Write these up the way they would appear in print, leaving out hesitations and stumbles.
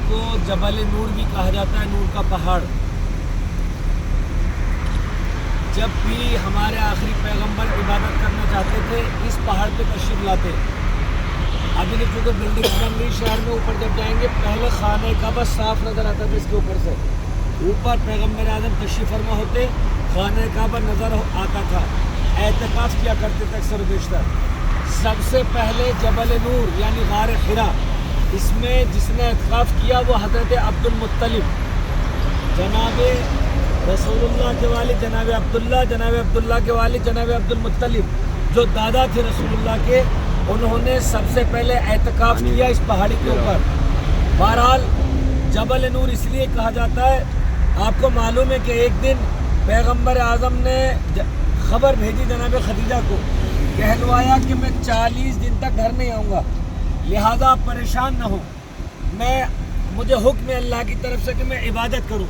کو जबल नूर भी कहा जाता है, नूर का पहाड़। जब भी हमारे आखिरी पैगंबर इबादत करना चाहते थे इस पहाड़ पे तशरीफ लाते। अभी तो चूँकि बिल्डिंग बन रही शहर में, ऊपर जब जाएंगे पहले खाने काबा साफ नज़र आता था इसके ऊपर से। ऊपर पैगंबर आज़म तशरीफ़ फरमा होते, खाने काबा नज़र आता था, एहतिकाफ किया करते थे अक्सर बेशतर। सबसे पहले जबल नूर यानी गार हिरा, इसमें जिसने एहतिकाफ किया वो हज़रत अब्दुल मुत्तलिब, जनाब रसूलुल्लाह के वालिद जनाब अब्दुल्ला, जनाब अब्दुल्ला के वालिद जनाब अब्दुल मुत्तलिब, जो दादा थे रसूलुल्लाह के, उन्होंने सबसे पहले एहतिकाफ किया इस पहाड़ी के ऊपर। बहरहाल जबल नूर इसलिए कहा जाता है, आपको मालूम है कि एक दिन पैगंबर आज़म ने खबर भेजी जनाब खदीजा को, कहलवाया कि मैं 40 दिन तक घर नहीं आऊँगा, लिहाजा आप परेशान न हो, मुझे हुक्म है अल्लाह की तरफ से कि मैं इबादत करूँ।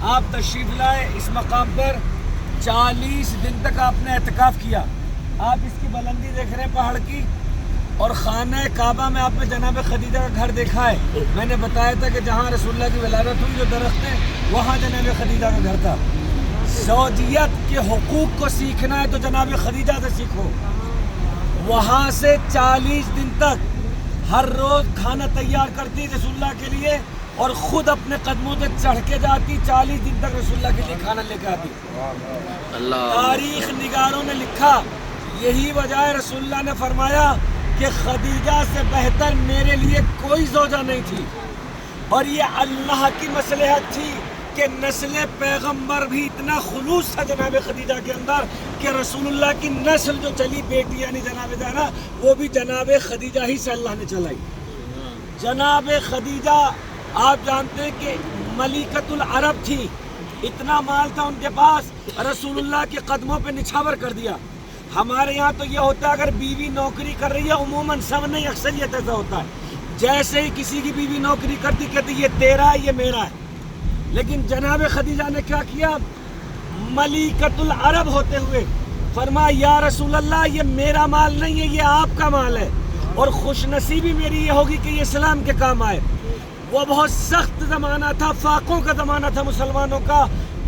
आप तशरीफ़ लाए इस मकाम पर, 40 दिन तक आपने एहतिकाफ किया। आप इसकी बुलंदी देख रहे हैं पहाड़ की, और खाना काबा में आपने जनाब खदीजा का घर देखा है। मैंने बताया था कि जहाँ रसूलुल्लाह की विलादत हुई जो दरख्त है वहाँ जनाब खदीजा का घर था। ज़ौजियत के हुकूक को सीखना है तो जनाब खदीजा से सीखो। वहाँ से 40 दिन तक हर रोज़ खाना तैयार करती रसूलुल्लाह के लिए, और ख़ुद अपने कदमों से चढ़ के जाती, 40 दिन तक रसूलुल्लाह के लिए खाना लेकर आती। तारीख़ निगारों ने लिखा, यही वजह है रसूलुल्लाह ने फरमाया कि खदीजा से बेहतर मेरे लिए कोई ज़ौजा नहीं थी। और ये अल्लाह की मसलहत थी कि नस्ल पैगंबर भी इतना खुलूस था जनाब खदीजा के अंदर कि रसूलुल्लाह की नस्ल जो चली बेटी यानी जनाब ज़हरा, वो भी जनाब खदीजा ही से अल्लाह ने चलाई। जनाब खदीजा आप जानते हैं कि मलिकतुल अरब थी, इतना माल था उनके पास, रसूलुल्लाह के कदमों पे निछावर कर दिया। हमारे यहाँ तो ये होता है अगर बीवी नौकरी कर रही है, उमूमन सब नहीं अक्सरियत ऐसा होता है, जैसे ही किसी की बीवी नौकरी करती कहती ये तेरा है ये मेरा है। लेकिन जनाब खदीजा ने क्या किया, मलिकतुल अरब होते हुए फरमाया या रसूल अल्लाह ये मेरा माल नहीं है, ये आपका माल है, और खुशनसीबी मेरी ये होगी कि ये इस्लाम के काम आए। वो बहुत सख्त ज़माना था, फाकों का ज़माना था मुसलमानों का,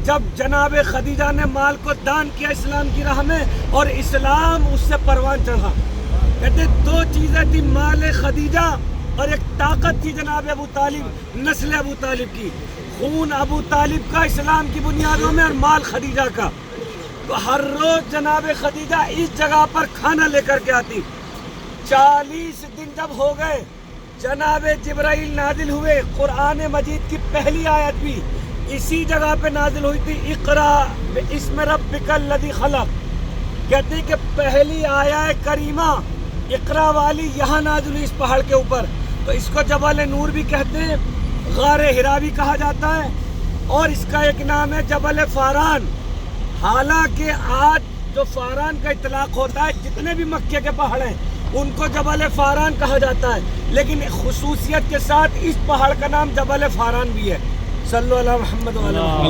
जब जनाब खदीजा ने माल को दान किया इस्लाम की राह में, और इस्लाम उससे परवान चढ़ा। कहते दो चीज़ें थी, माल खदीजा और एक ताकत थी जनाब अबू तालिब, नस्ल अबू तालिब की, खून अबू तालिब का इस्लाम की बुनियादों में, और माल खदीजा का। तो हर रोज़ जनाब खदीजा इस जगह पर खाना लेकर के आती। 40 दिन जब हो गए, जनाब जिब्राइल नाजिल हुए। कुरान मजीद की पहली आयत भी इसी जगह पे नाजिल हुई थी, इक़रा बिस्मि रब्बिकल लज़ी खलक़। कहते हैं कि पहली आयत करीमा इक़रा वाली यहाँ नाजिल हुई इस पहाड़ के ऊपर। तो इसको जबल नूर भी कहते हैं, गार हिरा भी कहा जाता है, और इसका एक नाम है जबल फारान। हालांकि आज जो फारान का इतलाक़ होता है, जितने भी मक्के के पहाड़ हैं उनको जबल फारान कहा जाता है, लेकिन खुसूसियत के साथ इस पहाड़ का नाम जबल फारान भी है। सल्लल्लाहु अलैहि वसल्लम।